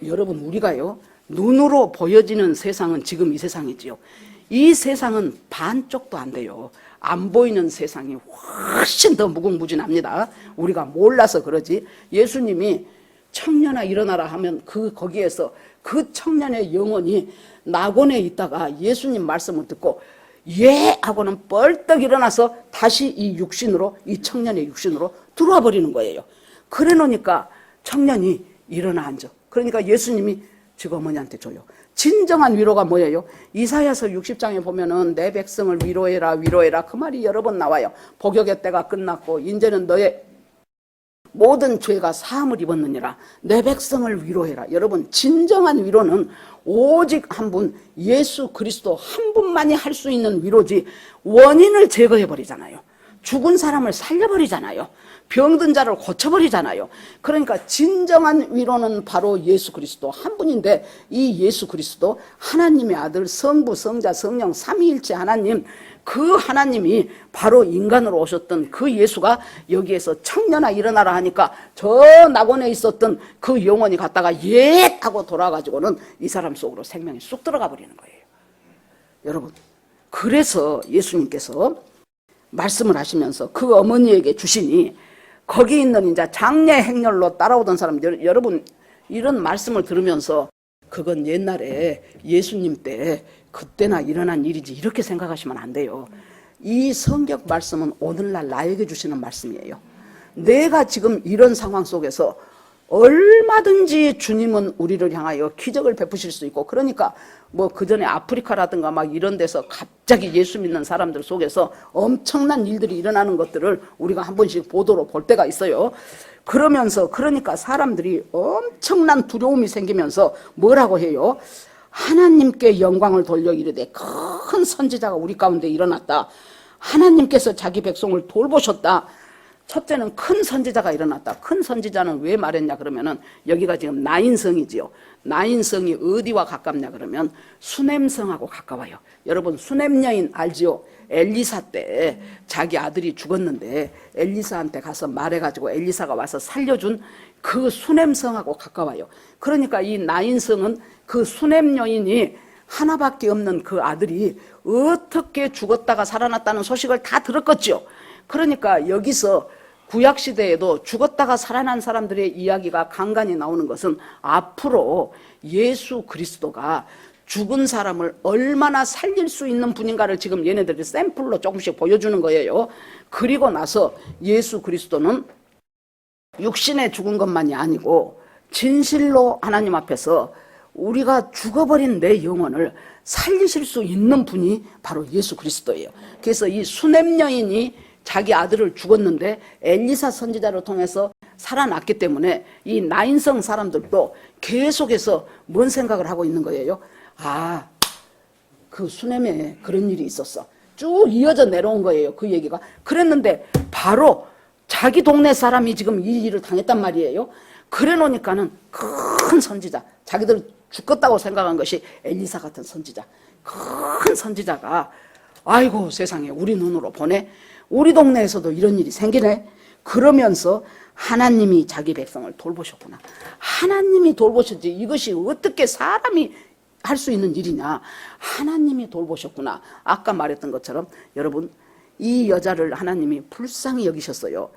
여러분 우리가요 눈으로 보여지는 세상은 지금 이 세상이지요. 이 세상은 반쪽도 안 돼요. 안 보이는 세상이 훨씬 더 무궁무진합니다. 우리가 몰라서 그러지. 예수님이 청년아 일어나라 하면 거기에서 그 청년의 영혼이 낙원에 있다가 예수님 말씀을 듣고 하고는 벌떡 일어나서 다시 이 청년의 육신으로 들어와 버리는 거예요. 그래 놓으니까 청년이 일어나 앉아. 그러니까 예수님이 저 어머니한테 줘요. 진정한 위로가 뭐예요? 이사야서 60장에 보면은 내 백성을 위로해라 그 말이 여러 번 나와요. 복역의 때가 끝났고 이제는 너의 모든 죄가 사함을 입었느니라. 내 백성을 위로해라. 여러분 진정한 위로는 오직 한 분 예수 그리스도 한 분만이 할 수 있는 위로지 원인을 제거해버리잖아요. 죽은 사람을 살려버리잖아요. 병든 자를 고쳐버리잖아요. 그러니까 진정한 위로는 바로 예수 그리스도 한 분인데 이 예수 그리스도 하나님의 아들 성부 성자 성령 삼위일체 하나님, 그 하나님이 바로 인간으로 오셨던 그 예수가 여기에서 청년아 일어나라 하니까 저 낙원에 있었던 그 영혼이 갔다가 하고 돌아가지고는 이 사람 속으로 생명이 쑥 들어가 버리는 거예요. 여러분 그래서 예수님께서 말씀을 하시면서 그 어머니에게 주시니 거기 있는 이제 장례 행렬로 따라오던 사람들, 여러분 이런 말씀을 들으면서 그건 옛날에 예수님 때 그때나 일어난 일이지 이렇게 생각하시면 안 돼요. 이 성경 말씀은 오늘날 나에게 주시는 말씀이에요. 내가 지금 이런 상황 속에서 얼마든지 주님은 우리를 향하여 기적을 베푸실 수 있고, 그러니까 뭐 그전에 아프리카라든가 막 이런 데서 갑자기 예수 믿는 사람들 속에서 엄청난 일들이 일어나는 것들을 우리가 한 번씩 보도로 볼 때가 있어요. 그러면서 그러니까 사람들이 엄청난 두려움이 생기면서 뭐라고 해요? 하나님께 영광을 돌려 이르되 큰 선지자가 우리 가운데 일어났다. 하나님께서 자기 백성을 돌보셨다. 첫째는 큰 선지자가 일어났다. 큰 선지자는 왜 말했냐 그러면은 여기가 지금 나인성이지요. 나인성이 어디와 가깝냐 그러면 수넴성하고 가까워요. 여러분 수넴 여인 알지요? 엘리사 때 자기 아들이 죽었는데 엘리사한테 가서 말해가지고 엘리사가 와서 살려준 그 수넴성하고 가까워요. 그러니까 이 나인성은 그 수넴 여인이 하나밖에 없는 그 아들이 어떻게 죽었다가 살아났다는 소식을 다 들었겠죠. 그러니까 여기서 구약시대에도 죽었다가 살아난 사람들의 이야기가 간간히 나오는 것은 앞으로 예수 그리스도가 죽은 사람을 얼마나 살릴 수 있는 분인가를 지금 얘네들이 샘플로 조금씩 보여주는 거예요. 그리고 나서 예수 그리스도는 육신에 죽은 것만이 아니고 진실로 하나님 앞에서 우리가 죽어버린 내 영혼을 살리실 수 있는 분이 바로 예수 그리스도예요. 그래서 이 수넴 여인이 자기 아들을 죽었는데 엘리사 선지자를 통해서 살아났기 때문에 이 나인성 사람들도 계속해서 뭔 생각을 하고 있는 거예요? 아, 그 수넴에 그런 일이 있었어. 쭉 이어져 내려온 거예요. 그 얘기가. 그랬는데 바로 자기 동네 사람이 지금 이 일을 당했단 말이에요. 그래 놓으니까는 큰 선지자, 자기들 죽겠다고 생각한 것이 엘리사 같은 선지자, 큰 선지자가 아이고 세상에 우리 눈으로 보네. 우리 동네에서도 이런 일이 생기네. 그러면서 하나님이 자기 백성을 돌보셨구나. 하나님이 돌보셨지 이것이 어떻게 사람이 할 수 있는 일이냐. 하나님이 돌보셨구나. 아까 말했던 것처럼 여러분 이 여자를 하나님이 불쌍히 여기셨어요.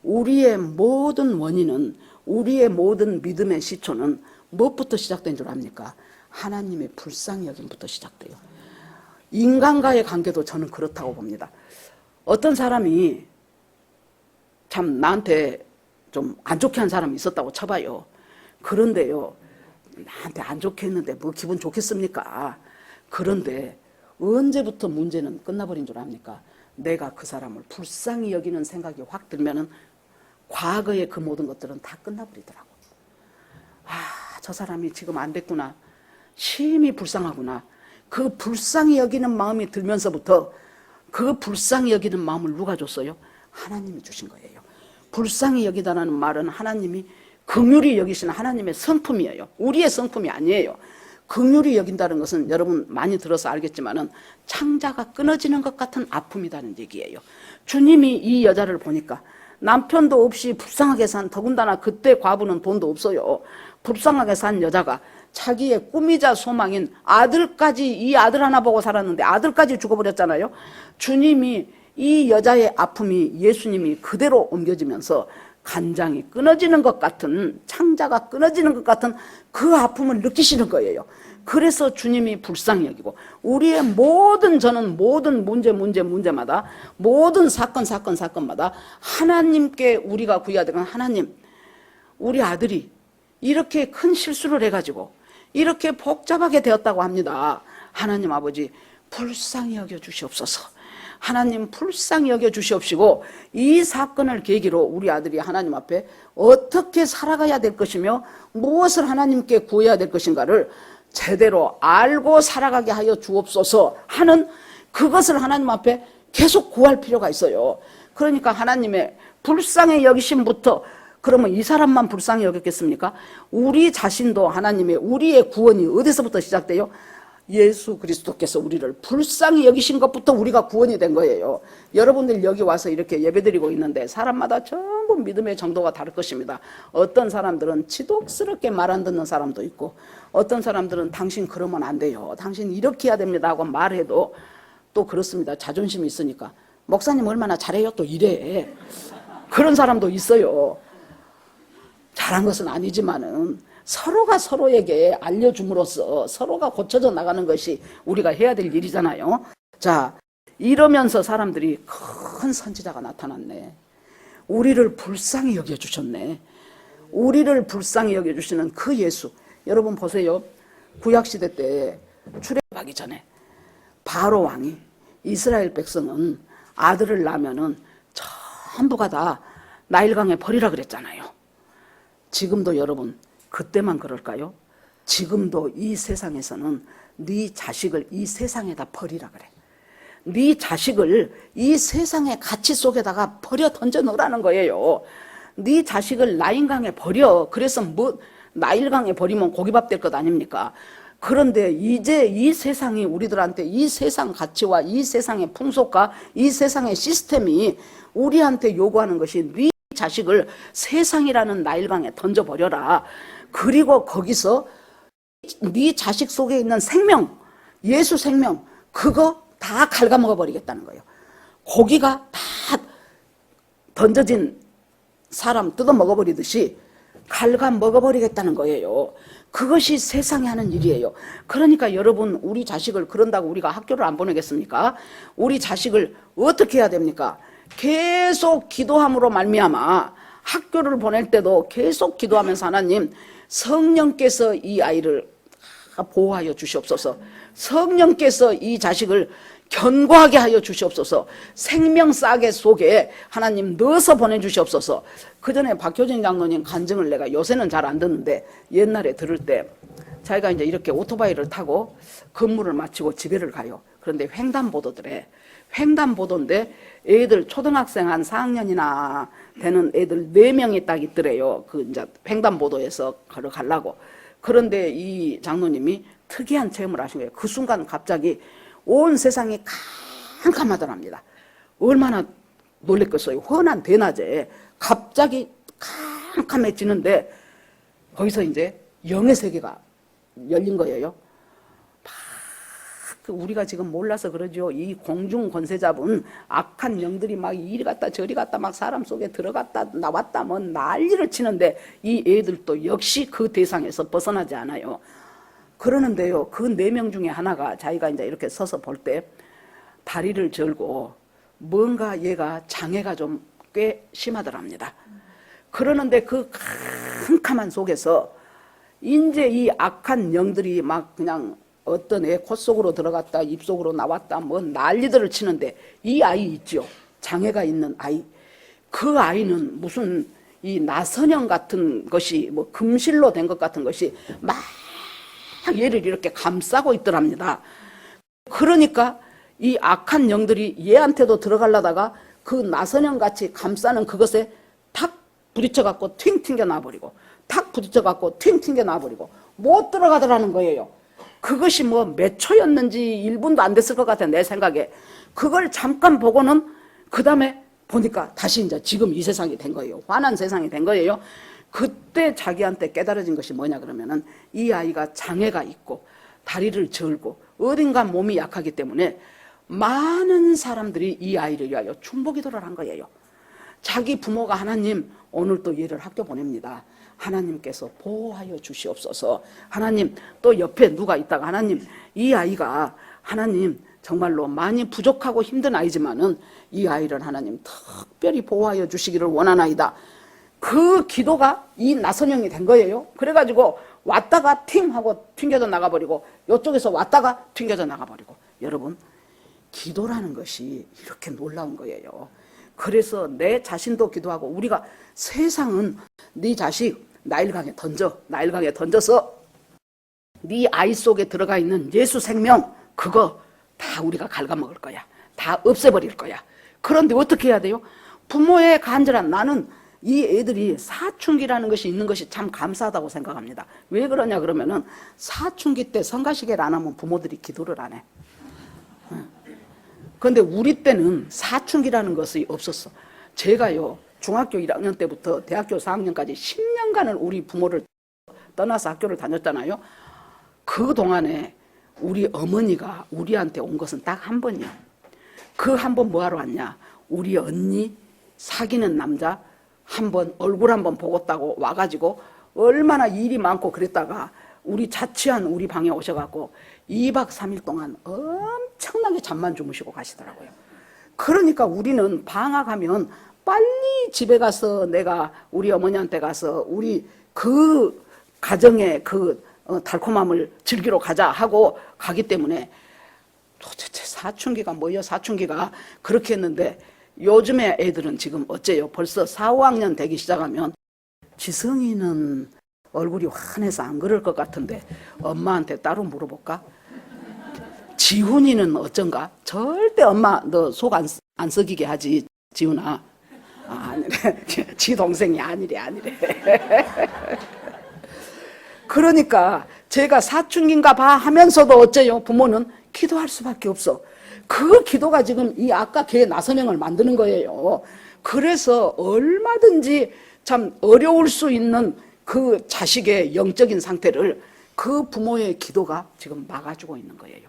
우리의 모든 원인은, 우리의 모든 믿음의 시초는 무엇부터 시작된 줄 압니까? 하나님의 불쌍히 여김부터 시작돼요. 인간과의 관계도 저는 그렇다고 봅니다. 어떤 사람이 참 나한테 좀 안 좋게 한 사람이 있었다고 쳐봐요. 그런데요, 나한테 안 좋게 했는데 뭐 기분 좋겠습니까? 그런데 언제부터 문제는 끝나버린 줄 압니까? 내가 그 사람을 불쌍히 여기는 생각이 확 들면은 과거의 그 모든 것들은 다 끝나버리더라고. 아, 저 사람이 지금 안 됐구나. 심히 불쌍하구나. 그 불쌍히 여기는 마음이 들면서부터 그 불쌍히 여기는 마음을 누가 줬어요? 하나님이 주신 거예요. 불쌍히 여기다라는 말은 하나님이 긍휼히 여기시는 하나님의 성품이에요. 우리의 성품이 아니에요. 긍휼히 여긴다는 것은 여러분 많이 들어서 알겠지만은 창자가 끊어지는 것 같은 아픔이라는 얘기예요. 주님이 이 여자를 보니까 남편도 없이 불쌍하게 산, 더군다나 그때 과부는 돈도 없어요. 불쌍하게 산 여자가 자기의 꿈이자 소망인 아들까지, 이 아들 하나 보고 살았는데 아들까지 죽어버렸잖아요. 주님이 이 여자의 아픔이 예수님이 그대로 옮겨지면서 간장이 끊어지는 것 같은, 창자가 끊어지는 것 같은 그 아픔을 느끼시는 거예요. 그래서 주님이 불쌍히 여기고 우리의 저는 모든 문제마다 모든 사건마다 하나님께 우리가 구해야 되는 하나님, 우리 아들이 이렇게 큰 실수를 해가지고 이렇게 복잡하게 되었다고 합니다. 하나님 아버지 불쌍히 여겨 주시옵소서. 하나님 불쌍히 여겨 주시옵시고 이 사건을 계기로 우리 아들이 하나님 앞에 어떻게 살아가야 될 것이며 무엇을 하나님께 구해야 될 것인가를 제대로 알고 살아가게 하여 주옵소서 하는 그것을 하나님 앞에 계속 구할 필요가 있어요. 그러니까 하나님의 불쌍히 여기심부터, 그러면 이 사람만 불쌍히 여겼겠습니까? 우리 자신도 하나님의, 우리의 구원이 어디서부터 시작돼요? 예수 그리스도께서 우리를 불쌍히 여기신 것부터 우리가 구원이 된 거예요. 여러분들 여기 와서 이렇게 예배드리고 있는데 사람마다 전부 믿음의 정도가 다를 것입니다. 어떤 사람들은 지독스럽게 말 안 듣는 사람도 있고, 어떤 사람들은 당신 그러면 안 돼요, 당신 이렇게 해야 됩니다 하고 말해도 또 그렇습니다. 자존심이 있으니까 목사님 얼마나 잘해요 또 이래. 그런 사람도 있어요. 잘한 것은 아니지만은 서로가 서로에게 알려줌으로써 서로가 고쳐져 나가는 것이 우리가 해야 될 일이잖아요. 자, 이러면서 사람들이 큰 선지자가 나타났네. 우리를 불쌍히 여겨주셨네. 우리를 불쌍히 여겨주시는 그 예수. 여러분 보세요. 구약시대 때 출애굽하기 전에 바로 왕이 이스라엘 백성은 아들을 낳으면은 전부가 다 나일강에 버리라 그랬잖아요. 지금도 여러분 그때만 그럴까요? 지금도 이 세상에서는 네 자식을 이 세상에다 버리라 그래. 네 자식을 이 세상의 가치 속에다가 버려 던져 놓으라는 거예요. 네 자식을 나인강에 버려. 그래서 뭐 나일강에 버리면 고기밥 될 것 아닙니까? 그런데 이제 이 세상이 우리들한테 이 세상 가치와 이 세상의 풍속과 이 세상의 시스템이 우리한테 요구하는 것이 네 자식을 세상이라는 나일강에 던져버려라. 그리고 거기서 네 자식 속에 있는 생명, 예수 생명, 그거 다 갉아먹어 버리겠다는 거예요. 고기가 다 던져진 사람 뜯어먹어 버리듯이 갉아먹어 버리겠다는 거예요. 그것이 세상이 하는 일이에요. 그러니까 여러분, 우리 자식을 그런다고 우리가 학교를 안 보내겠습니까? 우리 자식을 어떻게 해야 됩니까? 계속 기도함으로 말미암아 학교를 보낼 때도 계속 기도하면서 하나님, 성령께서 이 아이를 보호하여 주시옵소서. 성령께서 이 자식을 견고하게 하여 주시옵소서. 생명 싸개 속에 하나님 넣어서 보내주시옵소서. 그 전에 박효진 장로님 간증을 내가 요새는 잘 안 듣는데 옛날에 들을 때, 자기가 이제 이렇게 오토바이를 타고 근무를 마치고 집에를 가요. 그런데 횡단보도들에, 횡단보도인데 애들 초등학생 한 4학년이나 되는 애들 4명이 딱 있더래요. 그 이제 횡단보도에서 걸어가려고. 그런데 이 장로님이 특이한 체험을 하신 거예요. 그 순간 갑자기 온 세상이 캄캄하더랍니다. 얼마나 놀랬겠어요. 훤한 대낮에 갑자기 캄캄해지는데 거기서 이제 영의 세계가 열린 거예요. 우리가 지금 몰라서 그러죠. 이 공중 권세 잡은 악한 영들이 막 이리 갔다 저리 갔다 막 사람 속에 들어갔다 나왔다 뭐 난리를 치는데 이 애들도 역시 그 대상에서 벗어나지 않아요. 그러는데요, 그 4명 중에 하나가 자기가 이제 이렇게 서서 볼 때 다리를 절고 뭔가 얘가 장애가 좀 꽤 심하더랍니다. 그러는데 그 캄캄한 속에서 이제 이 악한 영들이 막 그냥 어떤 애 코 속으로 들어갔다 입 속으로 나왔다 뭐 난리들을 치는데 이 아이 있죠. 장애가 있는 아이. 그 아이는 무슨 이 나선형 같은 것이 뭐 금실로 된 것 같은 것이 막 얘를 이렇게 감싸고 있더랍니다. 그러니까 이 악한 영들이 얘한테도 들어가려다가 그 나선형 같이 감싸는 그것에 탁 부딪혀갖고 튕 튕겨 놔버리고 탁 부딪혀갖고 튕 튕겨 놔버리고 못 들어가더라는 거예요. 그것이 뭐 몇 초였는지 1분도 안 됐을 것 같아 내 생각에. 그걸 잠깐 보고는 그 다음에 보니까 다시 이제 지금 이 세상이 된 거예요. 환한 세상이 된 거예요. 그때 자기한테 깨달아진 것이 뭐냐 그러면은 이 아이가 장애가 있고 다리를 절고 어딘가 몸이 약하기 때문에 많은 사람들이 이 아이를 위하여 중보기도를 한 거예요. 자기 부모가 하나님 오늘 또 얘를 학교 보냅니다. 하나님께서 보호하여 주시옵소서. 하나님 또 옆에 누가 있다가 하나님 이 아이가 하나님 정말로 많이 부족하고 힘든 아이지만은 이 아이를 하나님 특별히 보호하여 주시기를 원하나이다. 그 기도가 이 나선형이 된 거예요. 그래가지고 왔다가 팅 하고 튕겨져 나가버리고 이쪽에서 왔다가 튕겨져 나가버리고. 여러분, 기도라는 것이 이렇게 놀라운 거예요. 그래서 내 자신도 기도하고 우리가 세상은 네 자식 나일강에 던져서 네 아이 속에 들어가 있는 예수 생명 그거 다 우리가 갉아먹을 거야. 다 없애버릴 거야. 그런데 어떻게 해야 돼요? 부모의 간절한, 나는 이 애들이 사춘기라는 것이 있는 것이 참 감사하다고 생각합니다. 왜 그러냐 그러면은 사춘기 때 성가시게를 안 하면 부모들이 기도를 안 해. 그런데 우리 때는 사춘기라는 것이 없었어. 제가요 중학교 1학년 때부터 대학교 4학년까지 10년간을 우리 부모를 떠나서 학교를 다녔잖아요. 그 동안에 우리 어머니가 우리한테 온 것은 딱 한 번이야. 그 한 번 뭐하러 왔냐? 우리 언니 사귀는 남자 한번 얼굴 한번 보겠다고 와가지고 얼마나 일이 많고 그랬다가 우리 자취한 우리 방에 오셔갖고 2박 3일 동안 엄청나게 잠만 주무시고 가시더라고요. 그러니까 우리는 방학하면 빨리 집에 가서 내가 우리 어머니한테 가서 우리 그 가정의 그 달콤함을 즐기러 가자 하고 가기 때문에 도대체 사춘기가 뭐예요? 사춘기가 그렇게 했는데 요즘에 애들은 지금 어째요? 벌써 4, 5학년 되기 시작하면 지성이는 얼굴이 환해서 안 그럴 것 같은데 엄마한테 따로 물어볼까? 지훈이는 어쩐가? 절대 엄마 너 속 안 썩이게 하지 지훈아. 아니래. 지 동생이 아니래. 그러니까 제가 사춘기인가 봐 하면서도 어째요? 부모는 기도할 수밖에 없어. 그 기도가 지금 이 아까 걔 나선형을 만드는 거예요. 그래서 얼마든지 참 어려울 수 있는 그 자식의 영적인 상태를 그 부모의 기도가 지금 막아주고 있는 거예요.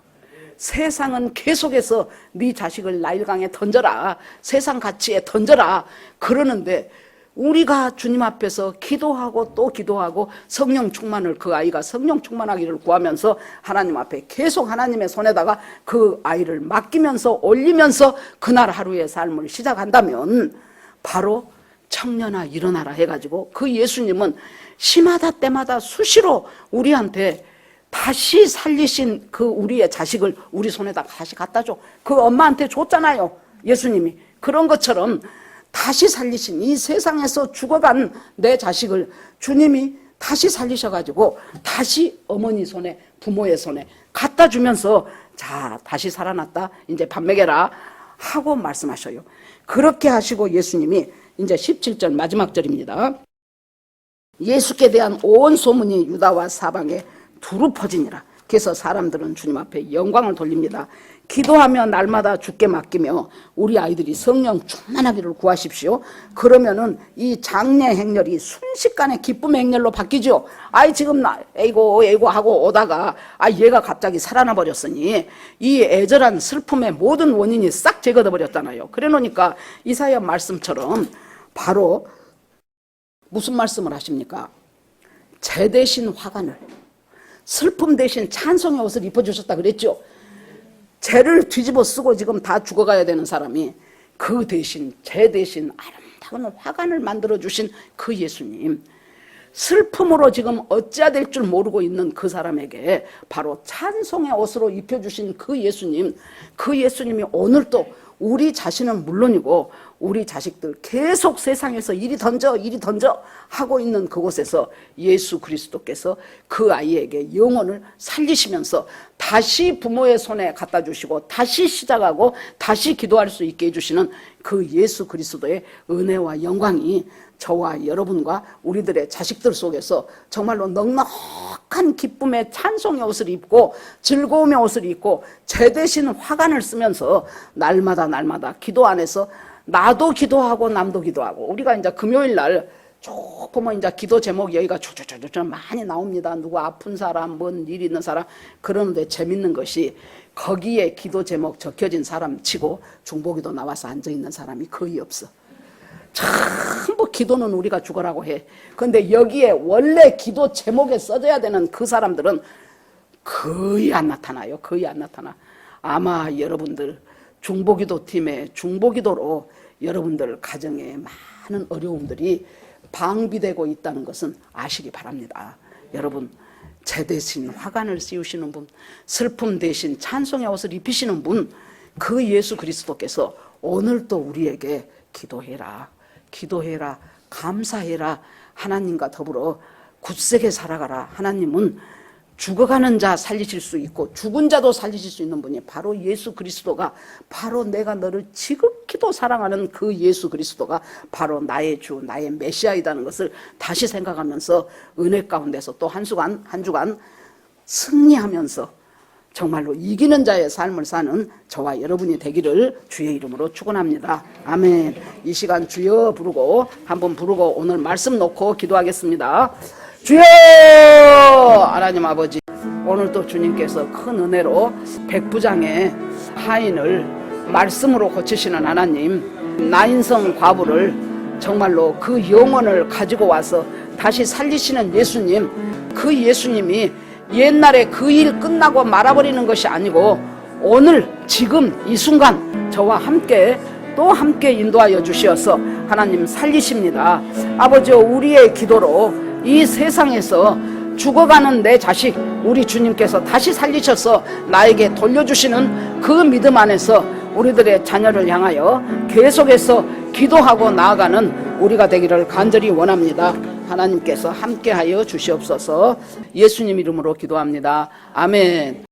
세상은 계속해서 네 자식을 나일강에 던져라, 세상 가치에 던져라 그러는데 우리가 주님 앞에서 기도하고 또 기도하고 성령 충만을 그 아이가 성령 충만하기를 구하면서 하나님 앞에 계속 하나님의 손에다가 그 아이를 맡기면서 올리면서 그날 하루의 삶을 시작한다면 바로 청년아 일어나라 해가지고 그 예수님은 시마다 때마다 수시로 우리한테 다시 살리신 그 우리의 자식을 우리 손에다 다시 갖다 줘. 그 엄마한테 줬잖아요, 예수님이. 그런 것처럼 다시 살리신 이 세상에서 죽어간 내 자식을 주님이 다시 살리셔가지고 다시 어머니 손에 부모의 손에 갖다 주면서 자 다시 살아났다 이제 밥 먹여라 하고 말씀하셔요. 그렇게 하시고 예수님이 이제 17절 마지막 절입니다. 예수께 대한 온 소문이 유다와 사방에 두루 퍼지니라. 그래서 사람들은 주님 앞에 영광을 돌립니다. 기도하며 날마다 주께 맡기며 우리 아이들이 성령 충만하기를 구하십시오. 그러면은 이 장례 행렬이 순식간에 기쁨의 행렬로 바뀌죠. 아이 지금 나 에이고 하고 오다가 얘가 갑자기 살아나 버렸으니 이 애절한 슬픔의 모든 원인이 싹 제거돼 버렸잖아요. 그래 놓으니까 이사야 말씀처럼 바로 무슨 말씀을 하십니까? 재 대신 화관을, 슬픔 대신 찬송의 옷을 입혀주셨다 그랬죠. 죄를 뒤집어 쓰고 지금 다 죽어가야 되는 사람이 그 대신 재 대신 아름다운 화관을 만들어주신 그 예수님, 슬픔으로 지금 어찌해야 될 줄 모르고 있는 그 사람에게 바로 찬송의 옷으로 입혀주신 그 예수님, 그 예수님이 오늘도 우리 자신은 물론이고 우리 자식들 계속 세상에서 이리 던져 하고 있는 그곳에서 예수 그리스도께서 그 아이에게 영혼을 살리시면서 다시 부모의 손에 갖다 주시고 다시 시작하고 다시 기도할 수 있게 해주시는 그 예수 그리스도의 은혜와 영광이 저와 여러분과 우리들의 자식들 속에서 정말로 넉넉한 기쁨의 찬송의 옷을 입고 즐거움의 옷을 입고 재 대신 화관을 쓰면서 날마다 기도 안에서 나도 기도하고 남도 기도하고 우리가 이제 금요일 날 조금은 이제 기도 제목 여기가 쭉 많이 나옵니다. 누구 아픈 사람, 뭔 일 있는 사람. 그러는데 재밌는 것이 거기에 기도 제목 적혀진 사람 치고 중보기도 나와서 앉아있는 사람이 거의 없어. 전부 기도는 우리가 죽으라고 해. 그런데 여기에 원래 기도 제목에 써져야 되는 그 사람들은 거의 안 나타나요. 거의 안 나타나. 아마 여러분들 중보기도 팀의 중보기도로 여러분들 가정에 많은 어려움들이 방비되고 있다는 것은 아시기 바랍니다. 여러분, 재 대신 화관을 씌우시는 분, 슬픔 대신 찬송의 옷을 입히시는 분, 그 예수 그리스도께서 오늘도 우리에게 기도해라, 감사해라, 하나님과 더불어 굳세게 살아가라. 하나님은 죽어가는 자 살리실 수 있고 죽은 자도 살리실 수 있는 분이 바로 예수 그리스도가, 바로 내가 너를 지극히도 사랑하는 그 예수 그리스도가 바로 나의 주, 나의 메시아이다는 것을 다시 생각하면서 은혜 가운데서 또 한 주간 승리하면서 정말로 이기는 자의 삶을 사는 저와 여러분이 되기를 주의 이름으로 축원합니다. 아멘. 이 시간 주여 부르고 한번 부르고 오늘 말씀 놓고 기도하겠습니다. 주여! 하나님 아버지, 오늘도 주님께서 큰 은혜로 백부장의 하인을 말씀으로 고치시는 하나님, 나인성 과부를 정말로 그 영혼을 가지고 와서 다시 살리시는 예수님, 그 예수님이 옛날에 그 일 끝나고 말아버리는 것이 아니고 오늘 지금 이 순간 저와 함께 또 함께 인도하여 주시어서 하나님 살리십니다. 아버지, 우리의 기도로 이 세상에서 죽어가는 내 자식 우리 주님께서 다시 살리셔서 나에게 돌려주시는 그 믿음 안에서 우리들의 자녀를 향하여 계속해서 기도하고 나아가는 우리가 되기를 간절히 원합니다. 하나님께서 함께하여 주시옵소서. 예수님 이름으로 기도합니다. 아멘.